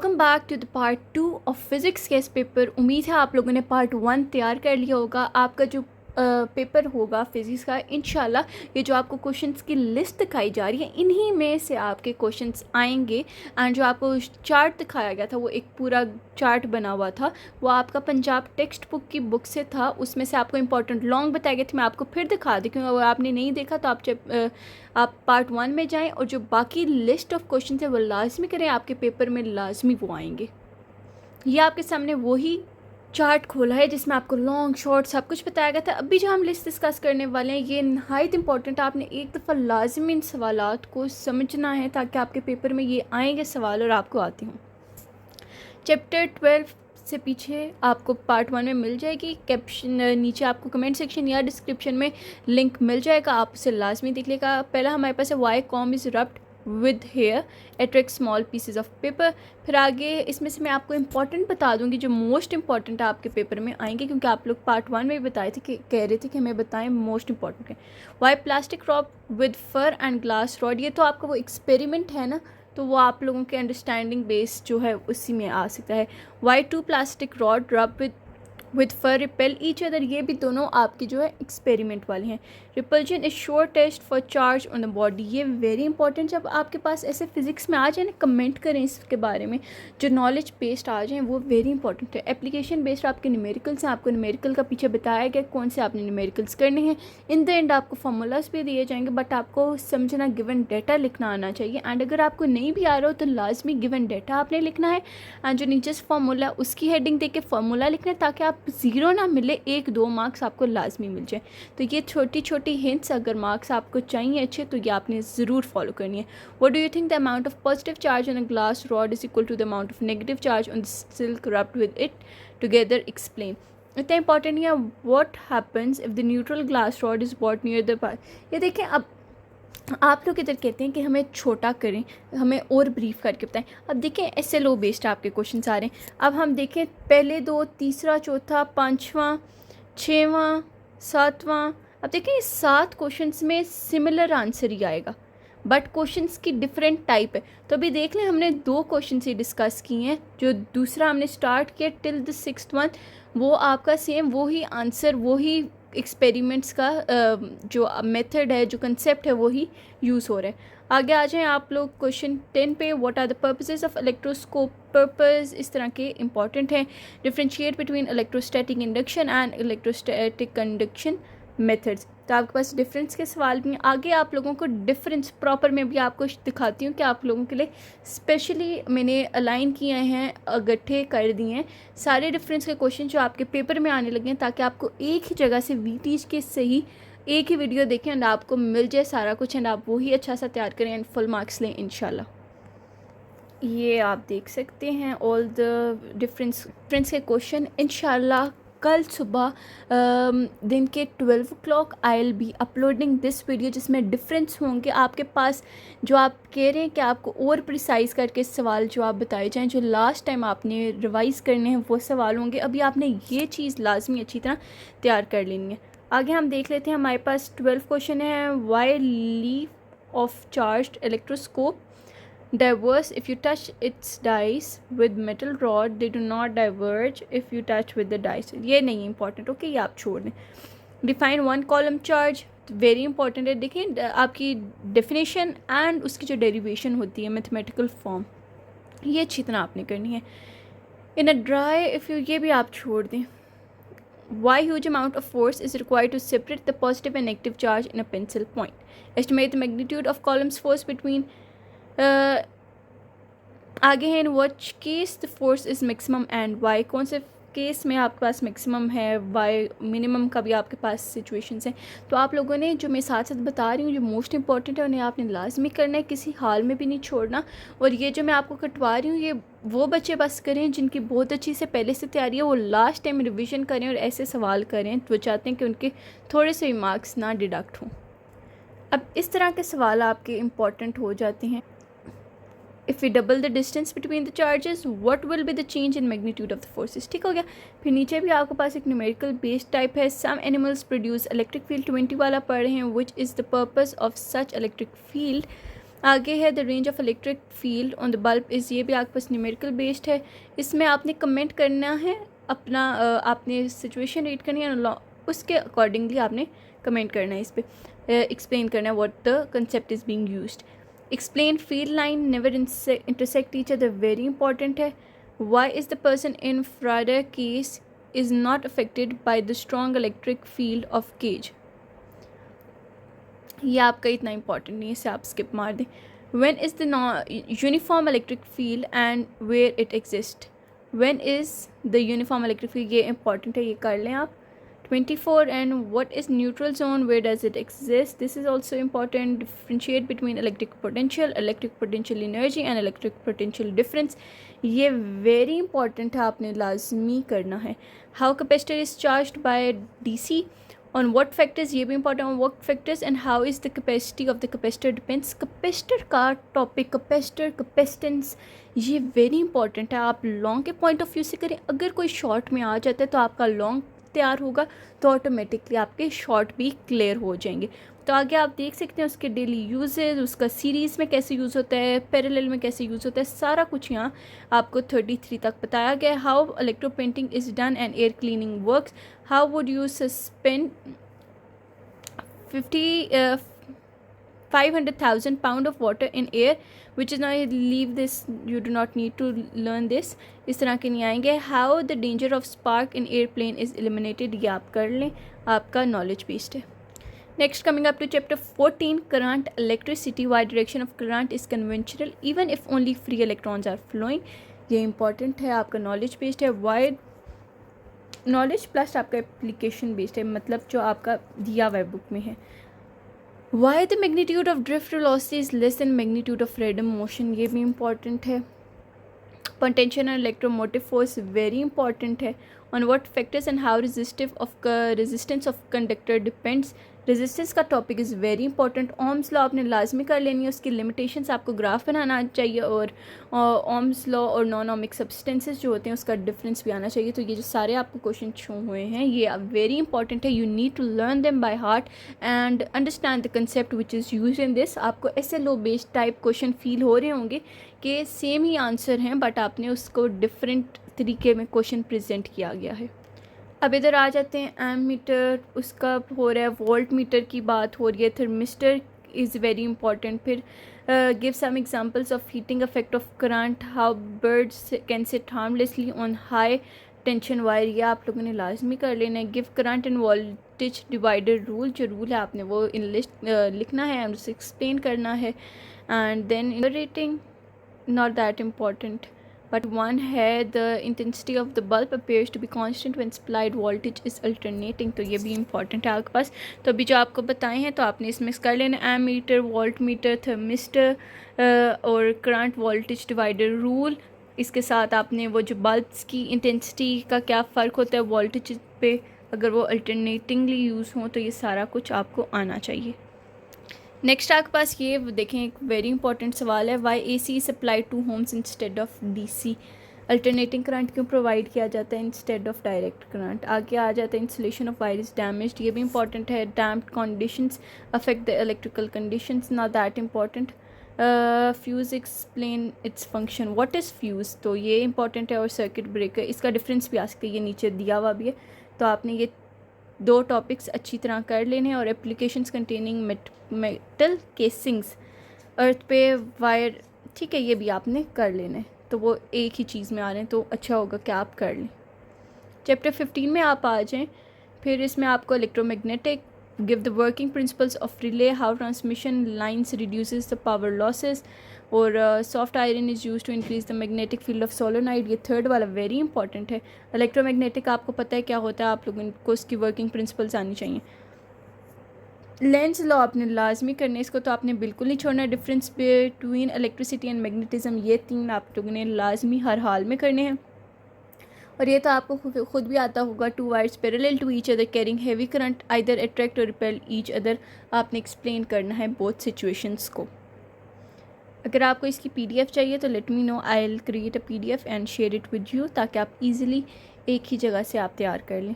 Welcome back to the part 2 of physics के इस paper. उम्मीद है आप लोगों ने पार्ट 1 तैयार कर लिया होगा। आपका जो पेपर होगा फिज़िक्स का, इंशाल्लाह ये जो आपको क्वेश्चंस की लिस्ट दिखाई जा रही है इन्हीं में से आपके क्वेश्चंस आएंगे। एंड जो आपको चार्ट दिखाया गया था, वो एक पूरा चार्ट बना हुआ था, वो आपका पंजाब टेक्स्ट बुक की बुक से था। उसमें से आपको इंपॉर्टेंट लॉन्ग बताए गए थे। मैं आपको फिर दिखा दी, क्योंकि अगर आपने नहीं देखा तो आप पार्ट 1 में जाएं और जो बाकी लिस्ट ऑफ क्वेश्चन है वो लाजमी करें, आपके पेपर में लाजमी वो आएंगे। ये आपके सामने वही चार्ट खोला है जिसमें आपको लॉन्ग शॉर्ट सब कुछ बताया गया था। अभी जो हम लिस्ट डिस्कस करने वाले हैं ये नहायत इंपॉर्टेंट है। आपने एक दफ़ा लाजमी इन सवालात को समझना है ताकि आपके पेपर में ये आएंगे सवाल और आपको आते हों। चैप्टर 12 से पीछे आपको पार्ट 1 में मिल जाएगी। कैप्शन नीचे आपको कमेंट सेक्शन या डिस्क्रिप्शन में लिंक मिल जाएगा, आप उसे लाजमी देख लेगा। पहला हमारे पास है why comb is rubbed with hair attract small pieces of paper. फिर आगे इसमें से मैं आपको इंपॉर्टेंट बता दूंगी जो मोस्ट इंपॉर्टेंट आपके पेपर में आएंगे, क्योंकि आप लोग पार्ट 1 में भी बताए थे कि कह रहे थे कि हमें बताएं मोस्ट इंपॉर्टेंट है। Why plastic rod with fur and glass rod, ये तो आपका वो एक्सपेरिमेंट है ना, तो वो आप लोगों के अंडरस्टैंडिंग बेस जो है उसी में आ सकता है। Why two plastic rod rub with fur repel each other, ये भी दोनों आपके जो है एक्सपेरिमेंट वाले हैं। Repulsion is sure test for charge on the body, ये वेरी इंपॉर्टेंट। जब आपके पास ऐसे फिजिक्स में आ जाए ना, कमेंट करें इसके बारे में, जो नॉलेज बेस्ड आ जाए वो वेरी इंपॉर्टेंट है। एप्लीकेशन बेस्ड आपके न्यूमेरिकल्स हैं, आपको न्यूमेरिकल का पीछे बताया गया कौन से आपने न्यूमेरिकल्स करने हैं। इन द एंड आपको फार्मूलाज भी दिए जाएंगे, बट आपको समझना गिवन डेटा लिखना आना चाहिए। एंड अगर आपको नहीं भी आ रहा हो तो लाजमी गिवन डेटा आपने लिखना है, एंड जो नीचे से फार्मूला उसकी हेडिंग दे के फार्मूला लिखना है, ताकि आप ज़ीरो ना मिले, 1-2 मार्क्स आपको लाजमी मिल जाए। तो ये छोटी छोटी हिंट्स अगर मार्क्स आपको चाहिए अच्छे तो ये आपने ज़रूर फॉलो करनी है। What do you think the amount of positive charge on a glass rod is equal to the amount of negative charge on the silk rubbed with it together, explain. इतना इंपॉर्टेंट है। What happens if the neutral glass rod is brought near the पार, ये देखें। अब आप लोग इधर कहते हैं कि हमें छोटा करें, हमें और ब्रीफ करके बताएं। अब देखें SLO बेस्ड आपके क्वेश्चन आ रहे हैं। अब हम देखें पहले 2, तीसरा, चौथा, 5वां, 6वां, 7वां। अब देखें इस 7 क्वेश्चंस में सिमिलर आंसर ही आएगा, बट क्वेश्चंस की डिफरेंट टाइप है। तो अभी देख लें, हमने 2 क्वेश्चन ही डिस्कस किए हैं। जो दूसरा हमने स्टार्ट किया टिल द 6th वन, वो आपका सेम वही आंसर, वही एक्सपेरिमेंट्स का जो मेथड है, जो कंसेप्ट है, वही यूज़ हो रहा है। आगे आ जाएं आप लोग क्वेश्चन 10 पे। What are the purposes of electroscope, purpose इस तरह के इंपॉर्टेंट हैं। Differentiate between electrostatic induction and electrostatic conduction methods, तो आपके पास डिफरेंस के सवाल भी हैं। आगे आप लोगों को डिफरेंस प्रॉपर में भी आपको दिखाती हूँ कि आप लोगों के लिए स्पेशली मैंने अलाइन किए हैं, इकट्ठे कर दिए हैं सारे डिफरेंस के क्वेश्चन जो आपके पेपर में आने लगे हैं, ताकि आपको एक ही जगह से वीटीज के सही एक ही वीडियो देखें एंड आपको मिल जाए सारा कुछ, एंड आप वही अच्छा सा तैयार करें एंड फुल मार्क्स लें इंशाल्लाह। ये आप देख सकते हैं ऑल द डिफरेंस के क्वेश्चन। इंशाल्लाह कल सुबह दिन के 12 o'clock I will be uploading this video, जिसमें डिफरेंस होंगे आपके पास। जो आप कह रहे हैं कि आपको और प्रिसाइज़ करके सवाल जो आप बताए जाएं, जो लास्ट टाइम आपने रिवाइज़ करने हैं वो सवाल होंगे। अभी आपने ये चीज़ लाजमी अच्छी तरह तैयार कर लेनी है। आगे हम देख लेते हैं, हमारे पास 12 क्वेश्चन है। Why leaf of charged electroscope diverge if you touch its dice with metal rod, they do not diverge if you touch with the dice, ये नहीं इंपॉर्टेंट, ओके, ये आप छोड़ दें। Define one column charge, very important है। देखें आपकी definition and उसकी जो डेरिवेशन होती है मैथमेटिकल फॉर्म, ये अच्छी तरह आपने करनी है। इन अ ड्राई इफ़ यू, ये भी आप छोड़ दें। Why huge amount of force is required to separate the positive and negative charge in a pencil point? Estimate the magnitude of Coulomb's force between आगे है in which case the force is maximum and why, कौन से case में आपके पास maximum है, why minimum का भी आपके पास सिचुएशंस हैं। तो आप लोगों ने जो मैं साथ साथ बता रही हूँ जो मोस्ट इंपॉर्टेंट है उन्हें आपने लाजमी करना है, किसी हाल में भी नहीं छोड़ना। और ये जो मैं आपको कटवा रही हूँ ये वो बच्चे बस करें जिनकी बहुत अच्छी से पहले से तैयारी है, वो लास्ट टाइम रिविज़न करें और ऐसे सवाल करें तो चाहते हैं कि उनके थोड़े से मार्क्स ना डिडक्ट हों। अब इस तरह के सवाल आपके इम्पॉर्टेंट हो जाते हैं। If we double the distance between the charges, what will be the change in magnitude of the forces? ठीक हो गया। फिर नीचे भी आपके पास एक न्यूमेरिकल बेस्ड टाइप है। Some animals produce electric field 20 वाला पढ़ रहे हैं, which is the purpose of such electric field? आगे है the range of electric field on the bulb is, ये भी आपके पास न्यूमेरिकल बेस्ड है। इसमें आपने कमेंट करना है अपना, आपने सिचुएशन रीड करनी है, उसके अकॉर्डिंगली आपने कमेंट करना है, इस पर एक्सप्लेन करना है what the concept is being used. Explain field line never intersect each other, very important है। Why is the person in Faraday case is not affected by the strong electric field of cage, ये आपका इतना important नहीं है, इसे आप skip मार दें। When is the uniform electric field and where it exist, when is the uniform electric field, ये इंपॉर्टेंट है, ये कर लें आप। 24 and what is neutral zone, where does it exist, this is also important. Differentiate between electric potential energy and electric potential difference, ये very important है, आपने लाजमी करना है। How capacitor is charged by DC, on what factors, ये भी important, on what factors and how is the capacity of the capacitor depends, capacitor का topic, capacitor capacitance, ये वेरी इंपॉर्टेंट है, आप लॉन्ग के पॉइंट ऑफ व्यू से करें। अगर कोई शॉर्ट में आ जाता है तो आपका लॉन्ग तैयार होगा, तो ऑटोमेटिकली आपके शॉर्ट भी क्लियर हो जाएंगे। तो आगे आप देख सकते हैं उसके डेली यूजेज, उसका सीरीज़ में कैसे यूज़ होता है, पैरेलल में कैसे यूज़ होता है, सारा कुछ यहाँ आपको 33 तक बताया गया है। How electro painting is done and air cleaning works, how would you suspend 500,000 pound of water in air which is not, leave this, you do not need to learn this, इस तरह के नहीं आएंगे। how the danger of spark in airplane is eliminated, ये आप कर लें, आपका knowledge based है। Next, coming up to chapter 14, current, electricity, why direction of current is conventional even if only free electrons are flowing, ये important है, आपका knowledge based है। why नॉलेज प्लस आपका एप्लीकेशन बेस्ड है, मतलब जो आपका दिया हुआ बुक में है। Why the magnitude of drift velocity is less than magnitude of random motion, ये भी इंपॉर्टेंट है। Potential and electromotive force very important है। On what factors and how resistance of conductor depends, resistance का topic is very important. Ohm's law आपने लाजमी कर लेनी है, उसकी लिमिटेशंस आपको ग्राफ बनाना चाहिए, और ओम्स लॉ और नॉन ओमिक सब्सटेंसेस जो होते हैं उसका डिफरेंस भी आना चाहिए। तो ये जो सारे आपको क्वेश्चन शो हुए हैं ये वेरी इंपॉर्टेंट है, you need to learn them by heart and understand the concept which is use in this. आपको SLO based type question feel हो रहे होंगे कि सेम ही आंसर हैं, बट आपने उसको डिफरेंट तरीके में क्वेश्चन प्रेजेंट किया गया है। अब इधर आ जाते हैं, एमीटर उसका हो रहा है, वोल्ट मीटर की बात हो रही है, थर्मिस्टर इज़ वेरी इंपॉर्टेंट। फिर give some examples of heating effect of current, how birds can sit harmlessly on high tension wire, ये आप लोगों ने लाजमी कर लेना है। Give current and voltage divider rule, जो रूल है आपने वो इन लिस्ट लिखना है एंड उसे एक्सप्लेन करना है। And then rating not that important, but one है the intensity of the bulb appears to be constant when supplied voltage is alternating, तो ये भी इंपॉर्टेंट है आपके पास। तो अभी जो आपको बताए हैं तो आपने इसमें कर लेना, एमीटर, वोल्ट मीटर, थर्मिस्टर और करंट वोल्टेज डिवाइडर रूल। इसके साथ आपने वो जो बल्ब्स की इंटेंसिटी का क्या फ़र्क होता है वोल्टेज पे, अगर वो अल्टरनेटिंगली यूज़ हों, तो ये सारा कुछ आपको आना चाहिए। नेक्स्ट आपके पास ये देखें, एक वेरी इंपॉर्टेंट सवाल है, why AC supply to homes instead of DC, alternating current क्यों प्रोवाइड किया जाता है इंस्टेड ऑफ डायरेक्ट करंट। आगे आ जाता है insulation of wire is damaged, ये भी इंपॉर्टेंट है। Damped conditions affect the electrical conditions, not that important. Fuse explain its function, what is fuse, तो ये इंपॉर्टेंट है। और सर्किट ब्रेकर, इसका डिफरेंस भी आ सकता है, ये नीचे दिया हुआ भी है, तो आपने ये 2 टॉपिक्स अच्छी तरह कर लेने हैं। और एप्लीकेशंस कंटेनिंग मेटल केसिंग्स, अर्थ पे वायर, ठीक है, ये भी आपने कर लेना है, तो वो एक ही चीज़ में आ रहे हैं, तो अच्छा होगा कि आप कर लें। चैप्टर 15 में आप आ जाएं, फिर इसमें आपको electromagnetic, give the working principles of relay, how transmission lines reduces the power losses, और soft iron is use to increase the magnetic field of solenoid, ये थर्ड वाला वेरी इंपॉर्टेंट है। इलेक्ट्रोमैग्नेटिक आपको पता है क्या होता है, आप लोगों को उसकी वर्किंग प्रिंसिपल्स आनी चाहिए। लेंस लॉ आपने लाजमी करने, इसको तो आपने बिल्कुल नहीं छोड़ना। Difference between electricity and magnetism, ये 3 आप लोगों ने लाजमी हर हाल में करने हैं। और ये तो आपको खुद भी आता होगा, 2 wires parallel to each other carrying heavy current either attract और रिपेल ईच अदर, आपने एक्सप्लेन करना है बोथ सिचुएशंस को। अगर आपको इसकी PDF चाहिए तो let me know, I will create a PDF and share it with you, ताकि आप इजीली एक ही जगह से आप तैयार कर लें।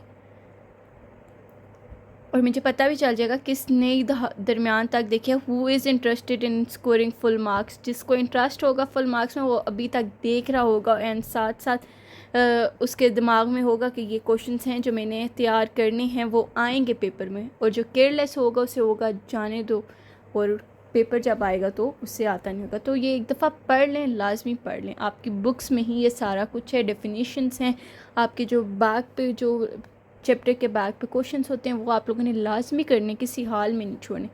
और मुझे पता भी चल जाएगा किसने दरमियान तक देखे, who is interested in scoring full marks. जिसको इंटरेस्ट होगा फुल मार्क्स में वो अभी तक देख रहा होगा एंड साथ साथ उसके दिमाग में होगा कि ये क्वेश्चंस हैं जो मैंने तैयार करने हैं वो आएंगे पेपर में। और जो केयरलेस होगा उसे होगा जाने दो, और पेपर जब आएगा तो उससे आता नहीं होगा। तो ये एक दफ़ा पढ़ लें, लाजमी पढ़ लें। आपकी बुक्स में ही ये सारा कुछ है, डेफिनेशंस हैं, आपके जो बैक पे जो चैप्टर के बैक पे क्वेश्चंस होते हैं वो आप लोगों ने लाजमी करने, किसी हाल में नहीं छोड़ने।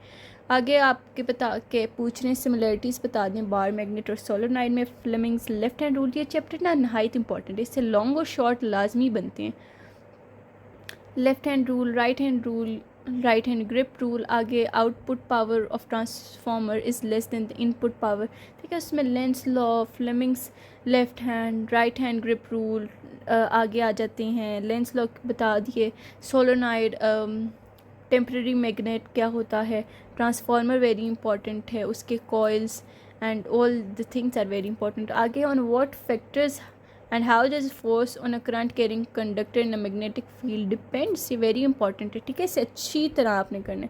आगे आपके बता के पूछ रहे हैं सिमिलरिटीज़ बता दें बार मैग्नेट और सोलेनोइड में, फ्लेमिंग्स लेफ्ट हैंड रूल। ये चैप्टर ना नहायत इंपॉर्टेंट है, इससे लॉन्ग और शॉर्ट लाजमी बनते हैं। Left hand rule, right hand grip rule. आगे output power of transformer is less than the input power. ठीक है, उसमें Lenz law, Fleming's left hand, right hand grip rule आगे आ जाते हैं। लेंस लॉ बता दिए, सोलेनोइड, टेम्पररी मैग्नेट क्या होता है, ट्रांसफार्मर वेरी इंपॉर्टेंट है, उसके coils and all the things are very important. आगे on what factors and how does force on a current carrying conductor in a magnetic field depends. ये very important है। ठीक है, इसे अच्छी तरह आपने करना है।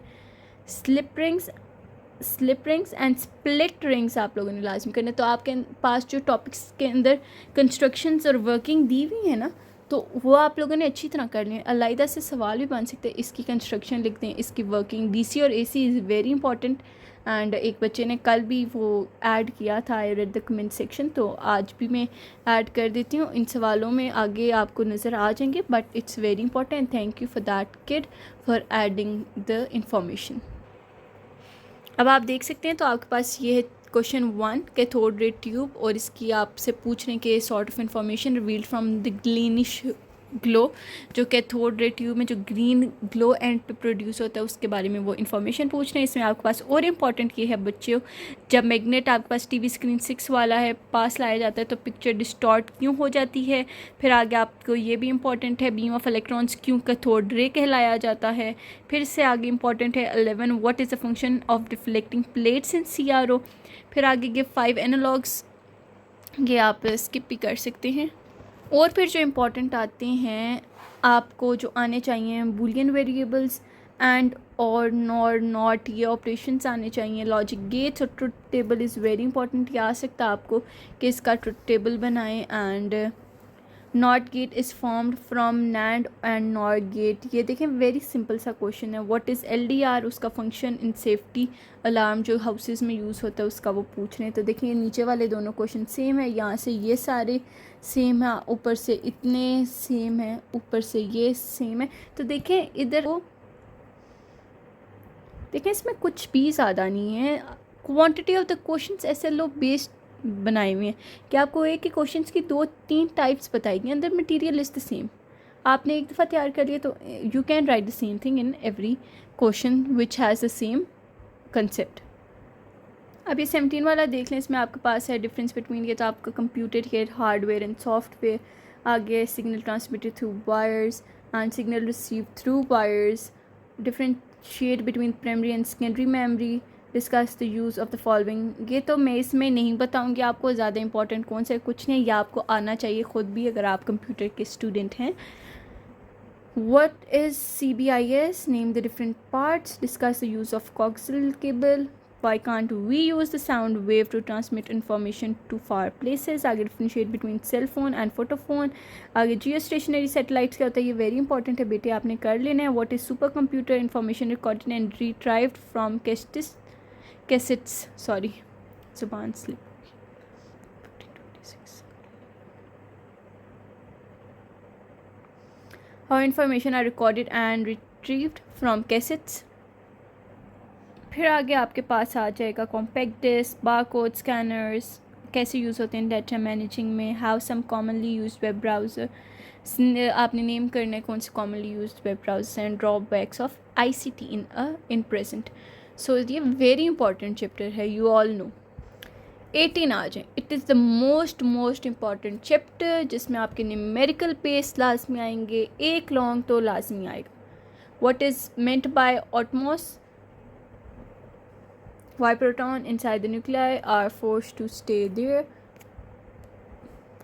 Slip rings and split rings आप लोगों ने लाजमी करना है। तो आपके पास जो टॉपिक्स के अंदर कंस्ट्रक्शंस और वर्किंग दी हुई है ना, तो वो आप लोगों ने अच्छी तरह कर लिया। अलग से सवाल भी बन सकते हैं, इसकी कंस्ट्रक्शन लिखते हैं, इसकी वर्किंग। डीसी और AC is very important. And एक बच्चे ने कल भी वो ऐड किया था, I read the comment section, तो आज भी मैं ऐड कर देती हूँ। इन सवालों में आगे आपको नज़र आ जाएंगे, but it's very important. Thank you for that kid for adding the information. अब आप देख सकते हैं, तो आपके पास ये है क्वेश्चन 1 कैथोड रे ट्यूब, और इसकी आपसे पूछ रहे हैं कि sort of information revealed from the greenish glow. जो कैथोड रे ट्यूब में जो ग्रीन ग्लो एंड पे प्रोड्यूस होता है उसके बारे में वो इन्फॉर्मेशन पूछ रहे हैं। इसमें आपके पास और इम्पॉर्टेंट ये है बच्चों, जब मैग्नेट आपके पास टीवी स्क्रीन 6 वाला है पास लाया जाता है तो पिक्चर डिस्टॉर्ट क्यों हो जाती है। फिर आगे आपको ये भी इम्पॉर्टेंट है, बीम ऑफ इलेक्ट्रॉन्स क्यों कैथोड रे कहलाया जाता है। फिर से आगे इम्पॉर्टेंट है 11 what is the function of deflecting plates in CRO। फिर आगे ये 5 एनालॉग्स, ये आप स्किप भी कर सकते हैं। और फिर जो इम्पोर्टेंट आते हैं आपको जो आने चाहिए, Boolean variables and or nor not, ये ऑपरेशंस आने चाहिए। लॉजिक गेट्स और truth table is very important. ये आ सकता है आपको कि इसका ट्रुथ टेबल बनाएं। And not gate is formed from nand and nor gate. ये देखें वेरी सिंपल सा क्वेश्चन है। व्हाट इज़ LDR, उसका फंक्शन इन सेफ्टी अलार्म जो हाउसेस में यूज़ होता है उसका वो पूछ रहे हैं। तो देखिए नीचे वाले दोनों क्वेश्चन सेम है, यहाँ से ये सारे सेम है, ऊपर से इतने सेम है, ऊपर से ये सेम है। तो देखें इधर वो देखें इसमें कुछ भी ज़्यादा नहीं है। Quantity of the questions SLO based बनाए हुए हैं कि आपको एक ही क्वेश्चंस की 2-3 टाइप्स बताएगी, अंदर मटेरियल इज़ द सेम। आपने एक दफ़ा तैयार कर लिया तो you can write the same thing in every question which has the same concept. अब ये 17 वाला देख लें, इसमें आपके पास है डिफरेंस बिटवीन, ये तो आपका कंप्यूटर के हार्डवेयर एंड सॉफ्टवेयर। आगे signal transmitted through wires and signal receive through wires, differentiate between primary and secondary memory, discuss the use of the following. ये तो मैं इसमें नहीं बताऊंगी आपको, ज़्यादा इंपॉर्टेंट कौन सा कुछ नहीं, यह आपको आना चाहिए ख़ुद भी अगर आप कंप्यूटर के स्टूडेंट हैं। What is CBIS? Name the different parts. Discuss the use of coaxial cable. Why can't we use the sound wave to transmit information to far places? आगे differentiate between cell phone and photophone. आगे geostationary satellites क्या होता है, ये very important है बेटे, आपने कर लेना है। What is supercomputer? Information recorded and retrieved from cassettes. Sorry, जुबान slip. How information are recorded and retrieved from cassettes. फिर आगे आपके पास आ जाएगा कॉम्पैक्ट डिस्क, बारकोड स्कैनर्स कैसे यूज़ होते हैं डाटा मैनेजिंग में। How some commonly use web browser, आपने नेम करना है कौन से commonly use web browser and drawbacks of ICT in present. So ये वेरी इंपॉर्टेंट चैप्टर है, यू ऑल नो। 18 आ जाए, it is the most important chapter जिसमें आपके न्यूमेरिकल पेस लाजमी आएंगे, एक लॉन्ग तो लाजमी आएगा। What is meant by atmos, why proton inside the nuclei are forced to stay there,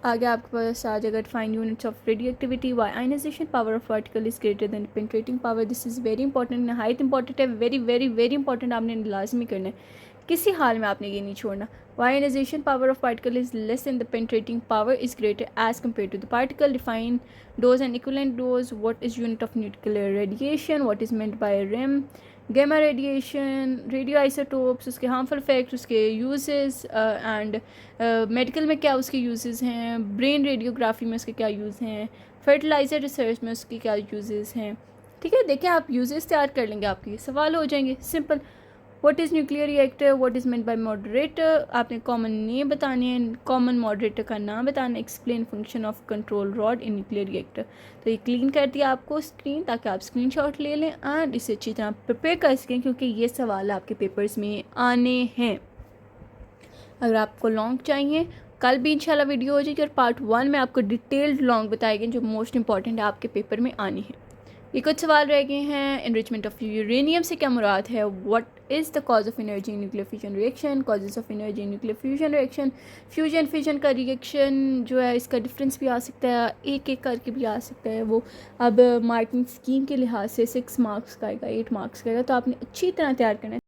आगे आपके पास आ जाएगा find units of radioactivity. Why ionization power of particle is greater than penetrating power. This is very important, नहायत important है, very very very important, आपने लाजमी करना है, किसी हाल में आपने ये नहीं छोड़ना। Why ionization power of particle is less than the penetrating power is greater as compare to the particle. Define dose and equivalent dose. What is unit of nuclear radiation. What is meant by rem. Gamma radiation, radioisotopes, उसके harmful effects, उसके uses and medical में क्या उसके uses हैं, brain radiography में उसके क्या use हैं, फर्टिलाइज़र रिसर्च में उसके क्या यूजेस हैं। ठीक है, देखिए आप यूजेस तैयार कर लेंगे, आपके सवाल हो जाएंगे simple. What is nuclear reactor. What is meant bye moderator. आपने कॉमन नेम बताने हैं, कॉमन मॉडरेटर का नाम बताना। Explain function of control rod in nuclear reactor. तो ये क्लीन कर दिया आपको स्क्रीन, ताकि आप स्क्रीनशॉट ले लें एंड इसे अच्छी तरह प्रिपेयर कर सकें, क्योंकि ये सवाल आपके पेपर्स में आने हैं। अगर आपको लॉन्ग चाहिए, कल भी इंशाल्लाह वीडियो हो जाएगी और पार्ट 1 में आपको डिटेल्ड लॉन्ग बताएंगे जो मोस्ट इंपॉर्टेंट है आपके पेपर में आनी है। ये कुछ सवाल रह गए हैं। एनरिचमेंट ऑफ यूरेनियम से क्या मुराद है। What is the cause of energy in nuclear fusion reaction. Causes of energy in nuclear fusion reaction. Fusion fission का रिएक्शन जो है इसका डिफरेंस भी आ सकता है, एक एक करके भी आ सकता है। वो अब मार्किंग स्कीम के लिहाज से 6 मार्क्स का आएगा, 8 मार्क्स का आएगा, तो आपने अच्छी तरह तैयार करना है।